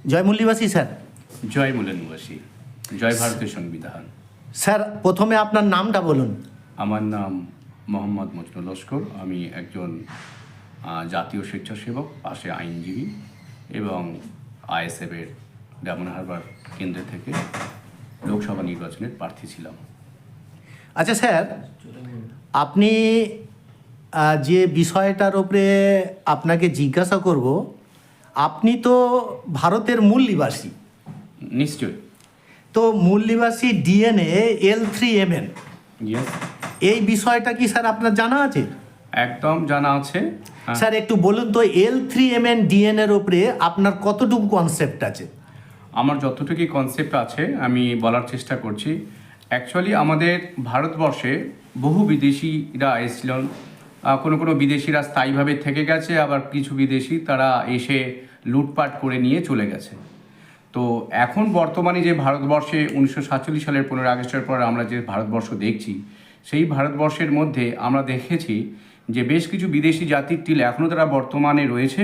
জয় মূল্যবাসী sir. জয় মূল্যবাসী, জয় ভারতের সংবিধান। Sir, প্রথমে আপনার নামটা বলুন। আমার নাম মোহাম্মদ মজনুল লস্কর। আমি একজন জাতীয় স্বেচ্ছাসেবক, পাশে আইনজীবী এবং আইএসএফের ডায়মন্ড হারবার কেন্দ্র থেকে লোকসভা নির্বাচনের প্রার্থী ছিলাম। আচ্ছা স্যার, আপনি যে বিষয়টার উপরে আপনাকে জিজ্ঞাসা করব, আপনি তো ভারতের মূল নিবাসী। নিশ্চয়ই। তো মূল নিবাসী ডিএনএ L3MN, ইয়েস, এই বিষয়টা কি স্যার আপনার জানা আছে? একদম জানা আছে। স্যার একটু বলুন তো, L3MN ডিএনএর উপরে আপনার কতটুকু কনসেপ্ট আছে? আমার যতটুকু কনসেপ্ট আছে আমি বলার চেষ্টা করছি। অ্যাকচুয়ালি আমাদের ভারতবর্ষে বহু বিদেশিরা এসেছিলেন। কোনো বিদেশিরা স্থায়ীভাবে থেকে গেছে, আবার কিছু বিদেশি তারা এসে লুটপাট করে নিয়ে চলে গেছে। তো এখন বর্তমানে যে ভারতবর্ষে 1947 সালের 15 আগস্টের পর আমরা যে ভারতবর্ষ দেখছি, সেই ভারতবর্ষের মধ্যে আমরা দেখেছি যে বেশ কিছু বিদেশি জাতির টিল এখনও তারা বর্তমানে রয়েছে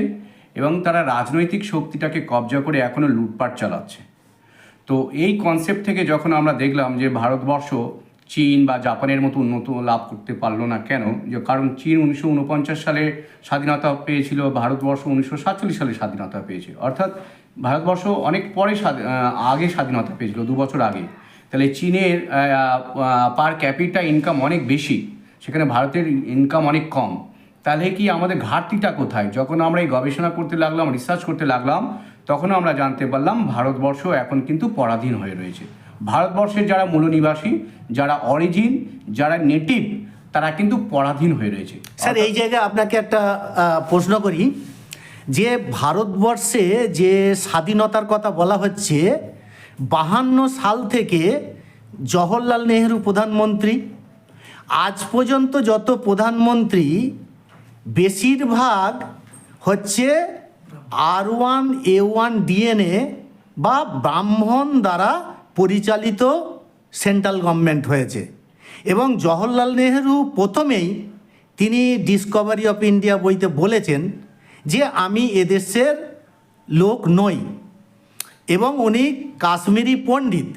এবং তারা রাজনৈতিক শক্তিটাকে কবজা করে এখনও লুটপাট চালাচ্ছে। তো এই কনসেপ্ট থেকে যখন আমরা দেখলাম যে ভারতবর্ষ চীন বা জাপানের মতো উন্নত লাভ করতে পারলো না, কেন? যে কারণ চীন 1949 সালে স্বাধীনতা পেয়েছিল, ভারতবর্ষ 1947 সালে স্বাধীনতা পেয়েছে। অর্থাৎ ভারতবর্ষ অনেক পরে আগে স্বাধীনতা পেয়েছিল, 2 বছর আগে। তাহলে চীনের পার ক্যাপিটা ইনকাম অনেক বেশি, সেখানে ভারতের ইনকাম অনেক কম। তাহলে কি আমাদের ঘাটতিটা কোথায়? যখন আমরা এই গবেষণা করতে লাগলাম, রিসার্চ করতে লাগলাম, তখন আমরা জানতে পারলাম ভারতবর্ষ এখন কিন্তু পরাধীন হয়ে রয়েছে। ভারতবর্ষের যারা মূল নিবাসী, যারা অরিজিন, যারা নেটিভ, তারা কিন্তু পরাধীন হয়ে রয়েছে। স্যার এই জায়গায় আপনাকে একটা প্রশ্ন করি, যে ভারতবর্ষে যে স্বাধীনতার কথা বলা হচ্ছে, 52 সাল থেকে জওহরলাল নেহেরু প্রধানমন্ত্রী, আজ পর্যন্ত যত প্রধানমন্ত্রী বেশিরভাগ হচ্ছে R1A1 ডিএনএ বা ব্রাহ্মণ দ্বারা পরিচালিত সেন্ট্রাল গভর্নমেন্ট হয়েছে। এবং জওহরলাল নেহেরু প্রথমেই তিনি ডিসকভারি অফ ইন্ডিয়া বইতে বলেছেন যে আমি এদেশের লোক নই, এবং উনি কাশ্মীরি পণ্ডিত।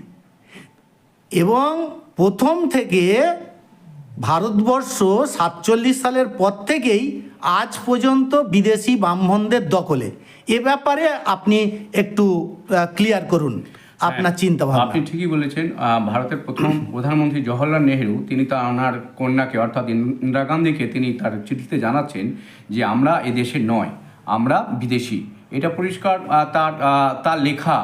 এবং প্রথম থেকে ভারতবর্ষ 47 সালের পর থেকেই আজ পর্যন্ত বিদেশি ব্রাহ্মণদের দখলে। এ ব্যাপারে আপনি একটু ক্লিয়ার করুন আপনার চিন্তা ভাবনা। আপনি ঠিকই বলেছেন। ভারতের প্রথম প্রধানমন্ত্রী জওহরলাল নেহেরু, তিনি তার ওনার কন্যাকে অর্থাৎ ইন্দিরা গান্ধীকে তিনি তার চিঠিতে জানাচ্ছেন যে আমরা এদেশে নয়, আমরা বিদেশি। এটা পরিষ্কার তার লেখা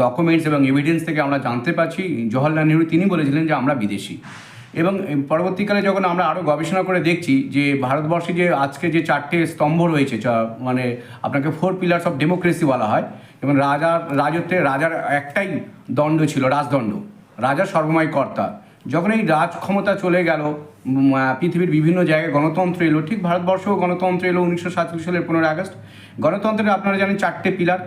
ডকুমেন্টস এবং এভিডেন্স থেকে আমরা জানতে পারছি জওহরলাল নেহেরু তিনি বলেছিলেন যে আমরা বিদেশি। এবং পরবর্তীকালে যখন আমরা আরও গবেষণা করে দেখছি যে ভারতবর্ষে যে আজকে যে 4টে স্তম্ভ রয়েছে, মানে আপনাকে 4 পিলার্স অফ ডেমোক্রেসি বলা হয়, এবং রাজার একটাই দণ্ড ছিল, রাজদণ্ড। রাজা সর্বময় কর্তা। যখন এই রাজ ক্ষমতা চলে গেল, পৃথিবীর বিভিন্ন জায়গায় গণতন্ত্র এলো, ঠিক ভারতবর্ষেও গণতন্ত্র এলো 1947 সালের 15 আগস্ট। গণতন্ত্রের আপনারা জানেন 4টে পিলার।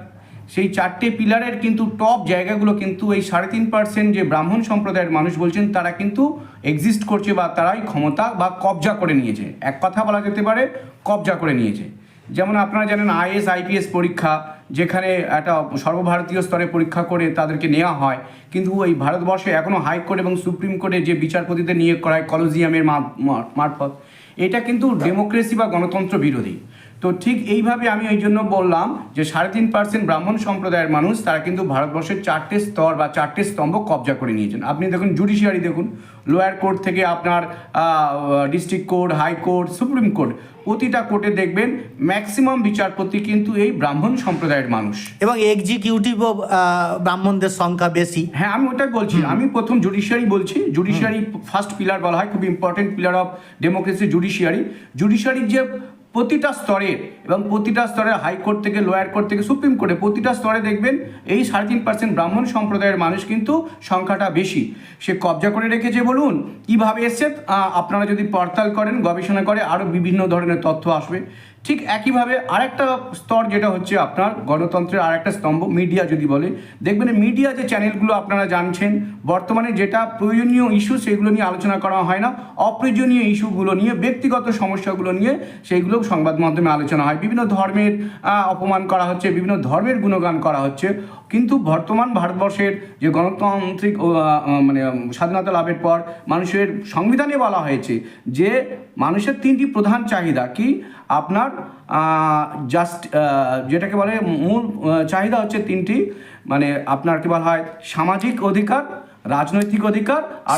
সেই 4টে পিলারের কিন্তু টপ জায়গাগুলো কিন্তু এই 3.5% যে ব্রাহ্মণ সম্প্রদায়ের মানুষ বলছেন তারা কিন্তু এক্সিস্ট করছে, বা তারাই ক্ষমতা বা কবজা করে নিয়েছে। এক কথা বলা যেতে পারে কবজা করে নিয়েছে। যেমন আপনারা জানেন IAS-IPS পরীক্ষা, যেখানে একটা সর্বভারতীয় স্তরে পরীক্ষা করে তাদেরকে নেওয়া হয়, কিন্তু এই ভারতবর্ষে এখনও হাইকোর্ট এবং সুপ্রিম কোর্টে যে বিচারপতিদের নিয়োগ করা হয় কলোজিয়ামের মারফত, এটা কিন্তু ডেমোক্রেসি বা গণতন্ত্র বিরোধী। তো ঠিক এইভাবে আমি ওই জন্য বললাম যে 3.5% ব্রাহ্মণ সম্প্রদায়ের মানুষ তারা কিন্তু ভারতবর্ষের 4টে স্তর বা 4টে স্তম্ভ কবজা করে নিয়েছেন। আপনি দেখুন জুডিশিয়ারি, দেখুন লোয়ার কোর্ট থেকে আপনার district court, high court, supreme court, প্রতিটা কোর্টে দেখবেন ম্যাক্সিমাম বিচারপতি কিন্তু এই ব্রাহ্মণ সম্প্রদায়ের মানুষ। এবং এক্সিকিউটিভও ব্রাহ্মণদের সংখ্যা বেশি। হ্যাঁ, আমি ওটাই বলছি। আমি প্রথম জুডিশিয়ারি বলছি। জুডিশিয়ারি ফার্স্ট পিলার বলা হয়, খুব ইম্পর্টেন্ট পিলার অফ ডেমোক্রেসি জুডিশিয়ারির যে প্রতিটা স্তরের, এবং প্রতিটা স্তরে হাইকোর্ট থেকে লোয়ার কোর্ট থেকে সুপ্রিম কোর্টে প্রতিটা স্তরে দেখবেন এই 3.5% ব্রাহ্মণ সম্প্রদায়ের মানুষ কিন্তু সংখ্যাটা বেশি। সে কবজা করে রেখেছে বলুন, কীভাবে এসছে আপনারা যদি পড়তাল করেন, গবেষণা করে, আরও বিভিন্ন ধরনের তথ্য আসবে। ঠিক একইভাবে আরেকটা স্তর যেটা হচ্ছে আপনার গণতন্ত্রের আরেকটা স্তম্ভ মিডিয়া যদি বলে, দেখবেন মিডিয়া যে চ্যানেলগুলো আপনারা জানছেন বর্তমানে যেটা প্রয়োজনীয় ইস্যু সেগুলো নিয়ে আলোচনা করা হয় না, অপ্রয়োজনীয় ইস্যুগুলো নিয়ে, ব্যক্তিগত সমস্যাগুলো নিয়ে সেইগুলো সংবাদ মাধ্যমে আলোচনা হয়। বিভিন্ন ধর্মের অপমান করা হচ্ছে, বিভিন্ন ধর্মের গুণগান করা হচ্ছে। কিন্তু বর্তমান ভারতবর্ষের যে গণতান্ত্রিক মানে স্বাধীনতা লাভের পর মানুষের সংবিধানে বলা হয়েছে যে মানুষের 3টি প্রধান চাহিদা কি, আপনার যেটাকে বলে মূল চাহিদা হচ্ছে 3টি, মানে আপনার কি বলা হয় সামাজিক অধিকার, রাজনৈতিক অধিকার আর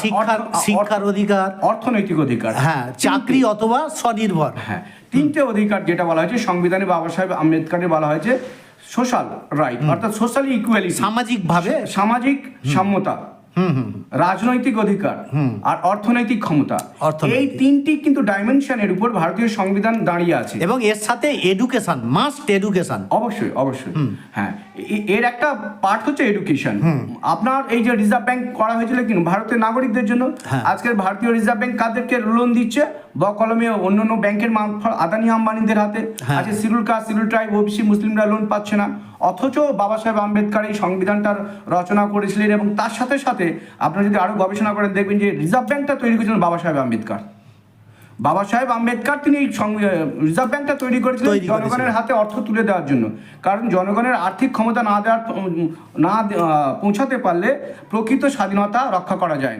শিক্ষার অধিকার, অর্থনৈতিক অধিকার। হ্যাঁ, চাকরি অথবা স্বনির্ভর। হ্যাঁ, 3টে অধিকার যেটা বলা হয়েছে সংবিধানে বাবা সাহেব আম্বেদকরের বলা হয়েছে সোশ্যাল রাইট, অর্থাৎ সোশ্যালি ইকুয়ালিটি, সামাজিক সাম্যতা, রাজনৈতিক অধিকার আর অর্থনৈতিক ক্ষমতা। এই 3টি কিন্তু ডাইমেনশনের উপর ভারতীয় সংবিধান দাঁড়িয়ে আছে। এবং এর সাথে এডুকেশন, মাস্ট এডুকেশন। অবশ্যই অবশ্যই। হ্যাঁ, এর একটা পার্ট হচ্ছে এডুকেশন। আপনার এই যে রিজার্ভ ব্যাংক করা হয়েছিল কিন্তু ভারতের নাগরিকদের জন্য, আজকের ভারতীয় রিজার্ভ ব্যাংক কাদেরকে লোন দিচ্ছে? বকলমে অন্যান্য ব্যাংকের মারফত আদানি আম্বানিদের হাতে। আজকে schedule caste, schedule tribe, OBC মুসলিমরা লোন পাচ্ছে না। অথচ বাবা সাহেব আম্বেদকর এই সংবিধানটার রচনা করেছিলেন এবং তার সাথে সাথে আপনারা যদি আরো গবেষণা করেন দেখবেন যে রিজার্ভ ব্যাংকটা তৈরি করেছিলেন বাবা সাহেব আম্বেদকর। বাবা সাহেব আম্বেদকর তিনি এই রিজার্ভ ব্যাংকটা তৈরি করেছিলেন জনগণের হাতে অর্থ তুলে দেওয়ার জন্য। কারণ জনগণের আর্থিক ক্ষমতা না পৌঁছাতে পারলে প্রকৃত স্বাধীনতা রক্ষা করা যায় না।